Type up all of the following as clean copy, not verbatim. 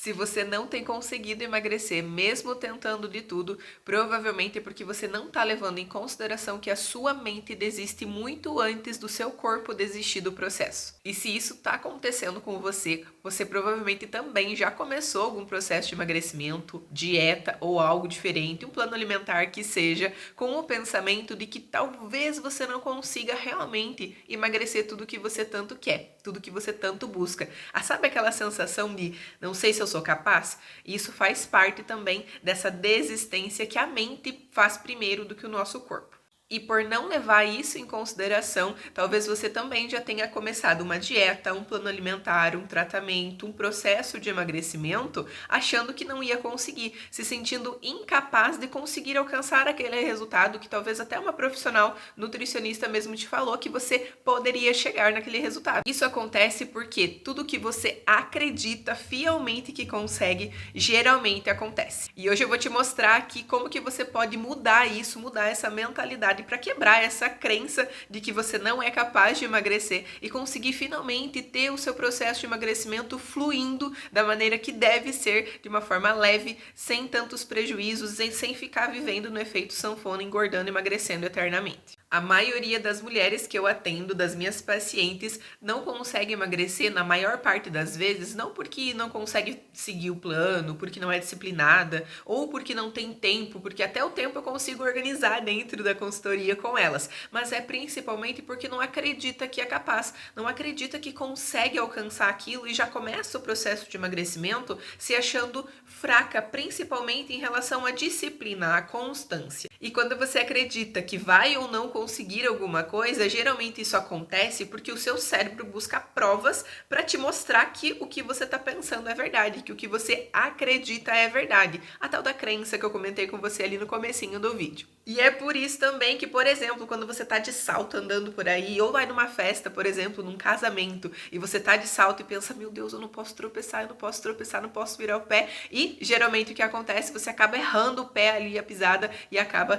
Se você não tem conseguido emagrecer, mesmo tentando de tudo, provavelmente é porque você não está levando em consideração que a sua mente desiste muito antes do seu corpo desistir do processo. E se isso está acontecendo com você, você provavelmente também já começou algum processo de emagrecimento, dieta ou algo diferente, um plano alimentar que seja, com o pensamento de que talvez você não consiga realmente emagrecer tudo que você tanto quer, tudo que você tanto busca. Sabe aquela sensação de não sei se eu sou capaz? Isso faz parte também dessa desistência que a mente faz primeiro do que o nosso corpo. E por não levar isso em consideração, talvez você também já tenha começado uma dieta, um plano alimentar, um tratamento, um processo de emagrecimento, achando que não ia conseguir, se sentindo incapaz de conseguir alcançar aquele resultado que talvez até uma profissional nutricionista mesmo te falou que você poderia chegar naquele resultado. Isso acontece porque tudo que você acredita fielmente que consegue, geralmente acontece. E hoje eu vou te mostrar aqui como que você pode mudar isso, mudar essa mentalidade para quebrar essa crença de que você não é capaz de emagrecer e conseguir finalmente ter o seu processo de emagrecimento fluindo da maneira que deve ser, de uma forma leve, sem tantos prejuízos e sem ficar vivendo no efeito sanfona, engordando e emagrecendo eternamente. A maioria das mulheres que eu atendo, das minhas pacientes, não consegue emagrecer na maior parte das vezes, não porque não consegue seguir o plano, porque não é disciplinada, ou porque não tem tempo, porque até o tempo eu consigo organizar dentro da consultoria com elas, mas é principalmente porque não acredita que é capaz, não acredita que consegue alcançar aquilo e já começa o processo de emagrecimento se achando fraca, principalmente em relação à disciplina, à constância. E quando você acredita que vai ou não conseguir alguma coisa, geralmente isso acontece porque o seu cérebro busca provas para te mostrar que o que você está pensando é verdade, que o que você acredita é verdade. A tal da crença que eu comentei com você ali no comecinho do vídeo. E é por isso também que, por exemplo, quando você tá de salto andando por aí, ou vai numa festa, por exemplo, num casamento, e você tá de salto e pensa, meu Deus, eu não posso tropeçar, eu não posso tropeçar, não posso virar o pé. E geralmente o que acontece, você acaba errando o pé ali, a pisada, e acaba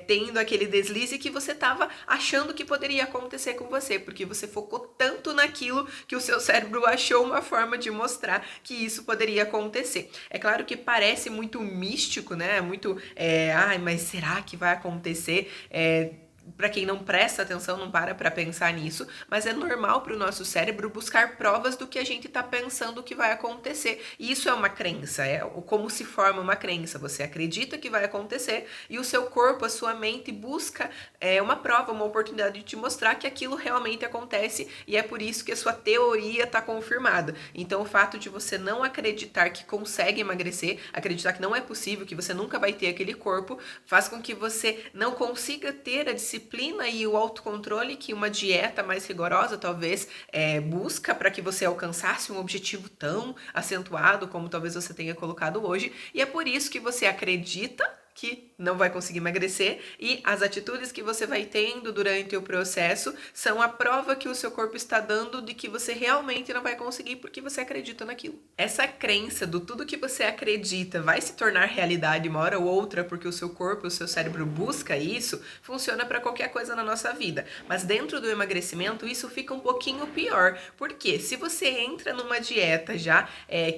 tendo aquele deslize que você tava achando que poderia acontecer com você, porque você focou tanto naquilo que o seu cérebro achou uma forma de mostrar que isso poderia acontecer. É claro que parece muito místico, né? Muito, ai, mas será que vai acontecer? Para quem não presta atenção, não para pensar nisso, mas é normal para o nosso cérebro buscar provas do que a gente está pensando que vai acontecer. E isso é uma crença, é como se forma uma crença. Você acredita que vai acontecer e o seu corpo, a sua mente busca uma prova, uma oportunidade de te mostrar que aquilo realmente acontece e é por isso que a sua teoria está confirmada. Então o fato de você não acreditar que consegue emagrecer, acreditar que não é possível, que você nunca vai ter aquele corpo, faz com que você não consiga ter a disciplina e o autocontrole que uma dieta mais rigorosa talvez busca para que você alcançasse um objetivo tão acentuado como talvez você tenha colocado hoje, e é por isso que você acredita que não vai conseguir emagrecer e as atitudes que você vai tendo durante o processo são a prova que o seu corpo está dando de que você realmente não vai conseguir porque você acredita naquilo. Essa crença do tudo que você acredita vai se tornar realidade uma hora ou outra porque o seu corpo, o seu cérebro busca isso, funciona para qualquer coisa na nossa vida. Mas dentro do emagrecimento isso fica um pouquinho pior, porque se você entra numa dieta já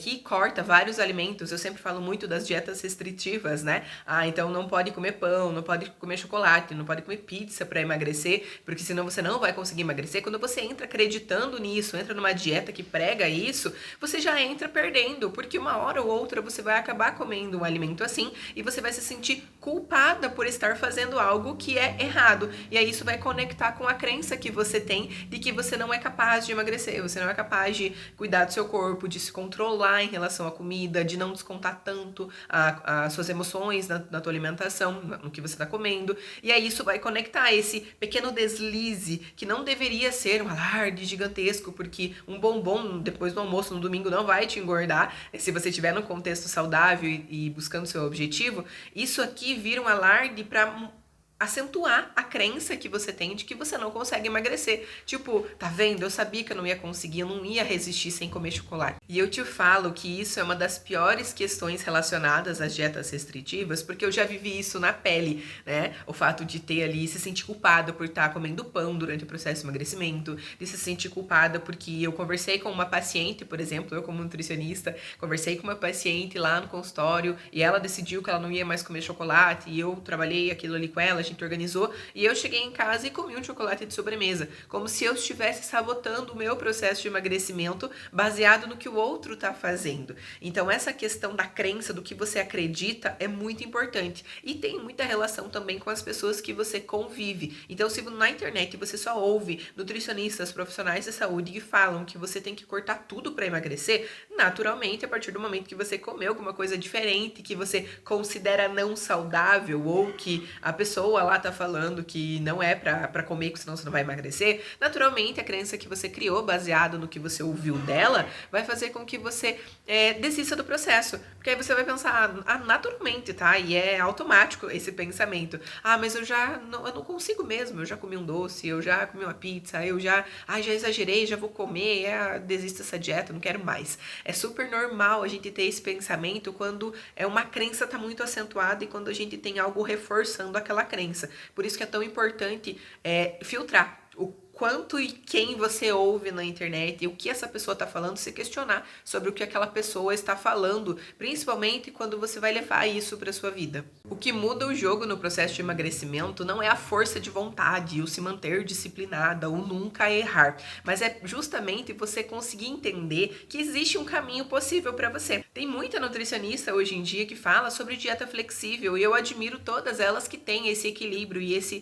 que corta vários alimentos, eu sempre falo muito das dietas restritivas, né? Então não pode comer pão, não pode comer chocolate, não pode comer pizza para emagrecer, porque senão você não vai conseguir emagrecer. Quando você entra acreditando nisso, entra numa dieta que prega isso, você já entra perdendo, porque uma hora ou outra você vai acabar comendo um alimento assim e você vai se sentir culpada por estar fazendo algo que é errado. E aí isso vai conectar com a crença que você tem de que você não é capaz de emagrecer, você não é capaz de cuidar do seu corpo, de se controlar em relação à comida, de não descontar tanto as suas emoções na tua alimentação, no que você está comendo. E aí isso vai conectar esse pequeno deslize que não deveria ser um alarde gigantesco, porque um bombom depois do almoço no domingo não vai te engordar, se você estiver num contexto saudável e buscando seu objetivo. Isso aqui vira um alarde para acentuar a crença que você tem de que você não consegue emagrecer. Tipo, tá vendo? Eu sabia que eu não ia conseguir, eu não ia resistir sem comer chocolate. E eu te falo que isso é uma das piores questões relacionadas às dietas restritivas, porque eu já vivi isso na pele, né? O fato de ter ali, se sentir culpada por estar comendo pão durante o processo de emagrecimento, de se sentir culpada porque eu conversei com uma paciente, por exemplo, eu como nutricionista, conversei com uma paciente lá no consultório e ela decidiu que ela não ia mais comer chocolate e eu trabalhei aquilo ali com ela, a gente organizou e eu cheguei em casa e comi um chocolate de sobremesa, como se eu estivesse sabotando o meu processo de emagrecimento baseado no que o outro tá fazendo. Então essa questão da crença, do que você acredita é muito importante e tem muita relação também com as pessoas que você convive. Então se na internet você só ouve nutricionistas, profissionais de saúde que falam que você tem que cortar tudo para emagrecer, naturalmente a partir do momento que você comeu alguma coisa diferente, que você considera não saudável ou que a pessoa lá tá falando que não é pra comer, que senão você não vai emagrecer, naturalmente a crença que você criou, baseado no que você ouviu dela, vai fazer com que você desista do processo. Porque aí você vai pensar, naturalmente, tá? E é automático esse pensamento. Mas eu não consigo mesmo, eu já comi um doce, eu já comi uma pizza, já exagerei, já vou comer, desisto dessa dieta, não quero mais. É super normal a gente ter esse pensamento quando uma crença tá muito acentuada e quando a gente tem algo reforçando aquela crença. Por isso que é tão importante filtrar o quanto e quem você ouve na internet e o que essa pessoa está falando, se questionar sobre o que aquela pessoa está falando, principalmente quando você vai levar isso para sua vida. O que muda o jogo no processo de emagrecimento não é a força de vontade, o se manter disciplinada, ou nunca errar, mas é justamente você conseguir entender que existe um caminho possível para você. Tem muita nutricionista hoje em dia que fala sobre dieta flexível e eu admiro todas elas que têm esse equilíbrio e esse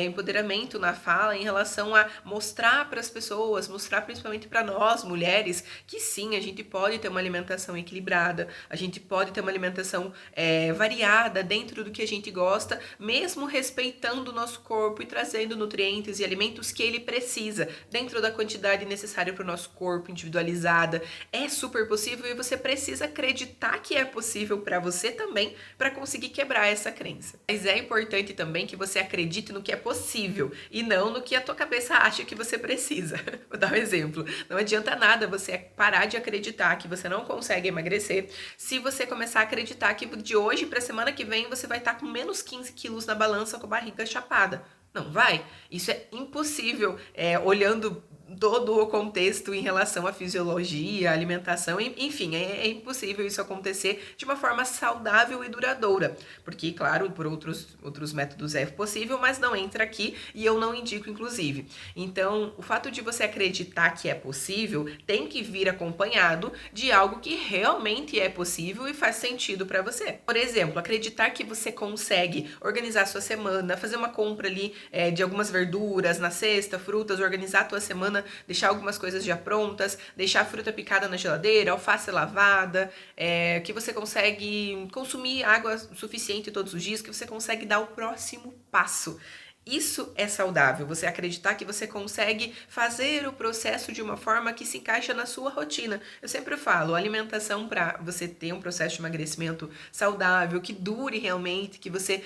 empoderamento na fala em relação a mostrar para as pessoas, mostrar principalmente para nós, mulheres, que sim, a gente pode ter uma alimentação equilibrada, a gente pode ter uma alimentação variada dentro do que a gente gosta, mesmo respeitando o nosso corpo e trazendo nutrientes e alimentos que ele precisa, dentro da quantidade necessária para o nosso corpo, individualizada. É super possível e você precisa acreditar que é possível para você também, para conseguir quebrar essa crença. Mas é importante também que você acredite no que é possível e não no que a tua cabeça acha que você precisa. Vou dar um exemplo. Não adianta nada você parar de acreditar que você não consegue emagrecer se você começar a acreditar que de hoje para a semana que vem você vai estar com menos 15 quilos na balança com a barriga chapada. Não vai. Isso é impossível, olhando todo o contexto em relação à fisiologia, alimentação, enfim, é impossível isso acontecer de uma forma saudável e duradoura, porque, claro, por outros métodos é possível, mas não entra aqui e eu não indico, inclusive. Então, o fato de você acreditar que é possível tem que vir acompanhado de algo que realmente é possível e faz sentido para você. Por exemplo, acreditar que você consegue organizar a sua semana, fazer uma compra ali de algumas verduras na sexta, frutas, organizar a tua semana, deixar algumas coisas já prontas, deixar a fruta picada na geladeira, alface lavada, que você consegue consumir água suficiente todos os dias, que você consegue dar o próximo passo. Isso é saudável, você acreditar que você consegue fazer o processo de uma forma que se encaixa na sua rotina. Eu sempre falo, alimentação para você ter um processo de emagrecimento saudável, que dure realmente, que você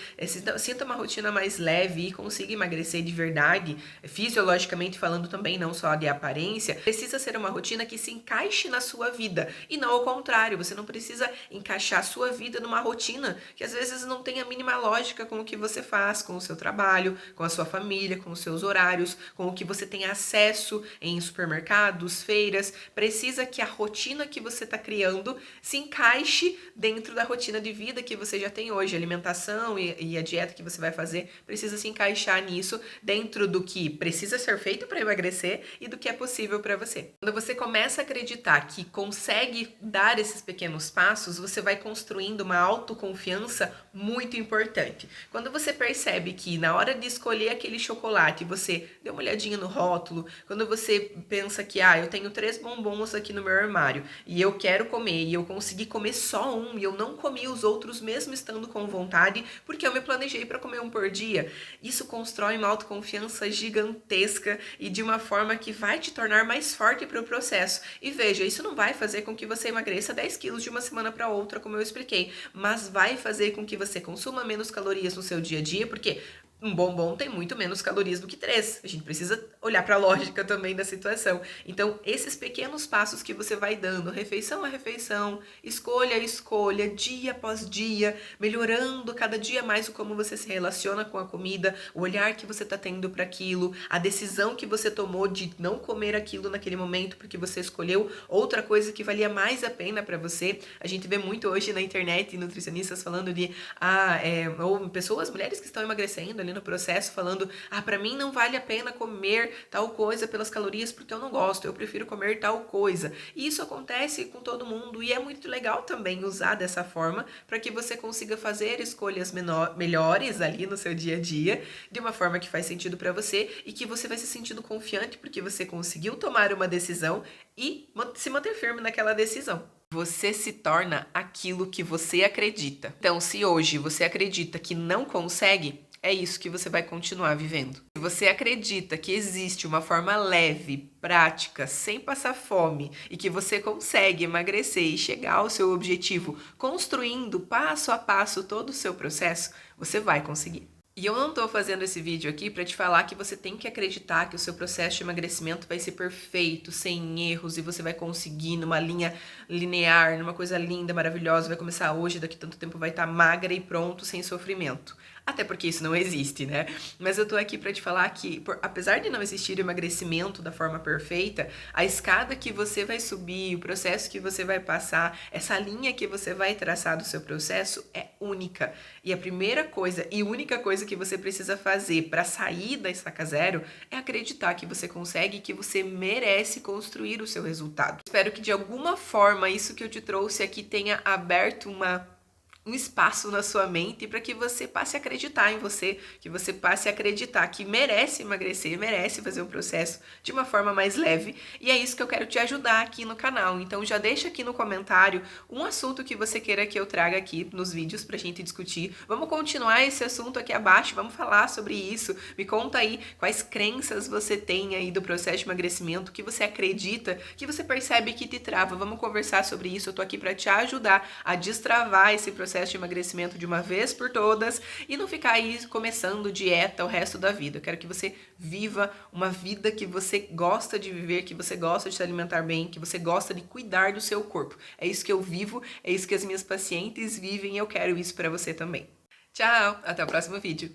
sinta uma rotina mais leve e consiga emagrecer de verdade, fisiologicamente falando também, não só de aparência, precisa ser uma rotina que se encaixe na sua vida e não ao contrário, você não precisa encaixar a sua vida numa rotina que às vezes não tem a mínima lógica com o que você faz, com o seu trabalho, com a sua família, com os seus horários, com o que você tem acesso em supermercados, feiras. Precisa que a rotina que você está criando se encaixe dentro da rotina de vida que você já tem hoje. A alimentação e a dieta que você vai fazer precisa se encaixar nisso, dentro do que precisa ser feito para emagrecer e do que é possível para você. Quando você começa a acreditar que consegue dar esses pequenos passos, você vai construindo uma autoconfiança muito importante. Quando você percebe que na hora de escolher aquele chocolate, você deu uma olhadinha no rótulo, quando você pensa que eu tenho 3 bombons aqui no meu armário e eu quero comer e eu consegui comer só um e eu não comi os outros mesmo estando com vontade porque eu me planejei para comer um por dia, isso constrói uma autoconfiança gigantesca e de uma forma que vai te tornar mais forte para o processo. E veja, isso não vai fazer com que você emagreça 10 quilos de uma semana para outra, como eu expliquei, mas vai fazer com que você consuma menos calorias no seu dia a dia, porque Um bombom tem muito menos calorias do que 3. A gente precisa olhar para a lógica também da situação. Então, esses pequenos passos que você vai dando, refeição a refeição, escolha a escolha, dia após dia, melhorando cada dia mais o como você se relaciona com a comida, o olhar que você está tendo para aquilo, a decisão que você tomou de não comer aquilo naquele momento porque você escolheu outra coisa que valia mais a pena para você. A gente vê muito hoje na internet nutricionistas falando de ou pessoas, mulheres que estão emagrecendo ali no processo, falando, para mim não vale a pena comer tal coisa pelas calorias porque eu não gosto, eu prefiro comer tal coisa. E isso acontece com todo mundo e é muito legal também usar dessa forma para que você consiga fazer escolhas melhores ali no seu dia a dia, de uma forma que faz sentido para você e que você vai se sentindo confiante porque você conseguiu tomar uma decisão e se manter firme naquela decisão. Você se torna aquilo que você acredita. Então, se hoje você acredita que não consegue, é isso que você vai continuar vivendo. Se você acredita que existe uma forma leve, prática, sem passar fome e que você consegue emagrecer e chegar ao seu objetivo construindo passo a passo todo o seu processo, você vai conseguir. E eu não tô fazendo esse vídeo aqui para te falar que você tem que acreditar que o seu processo de emagrecimento vai ser perfeito, sem erros, e você vai conseguir numa linha linear, numa coisa linda, maravilhosa, vai começar hoje, daqui a tanto tempo vai estar magra e pronto, sem sofrimento. Até porque isso não existe, né? Mas eu tô aqui para te falar que, apesar de não existir o emagrecimento da forma perfeita, a escada que você vai subir, o processo que você vai passar, essa linha que você vai traçar do seu processo é única. E a primeira coisa e única coisa que você precisa fazer para sair da estaca zero é acreditar que você consegue e que você merece construir o seu resultado. Espero que de alguma forma isso que eu te trouxe aqui tenha aberto um espaço na sua mente para que você passe a acreditar em você, que você passe a acreditar que merece emagrecer, merece fazer um processo de uma forma mais leve, e é isso que eu quero te ajudar aqui no canal. Então já deixa aqui no comentário um assunto que você queira que eu traga aqui nos vídeos pra gente discutir. Vamos continuar esse assunto aqui abaixo, vamos falar sobre isso. Me conta aí quais crenças você tem aí do processo de emagrecimento, que você acredita, que você percebe que te trava. Vamos conversar sobre isso, eu tô aqui para te ajudar a destravar esse processo de emagrecimento de uma vez por todas e não ficar aí começando dieta o resto da vida. Eu quero que você viva uma vida que você gosta de viver, que você gosta de se alimentar bem, que você gosta de cuidar do seu corpo. É isso que eu vivo, é isso que as minhas pacientes vivem e eu quero isso para você também. Tchau, até o próximo vídeo.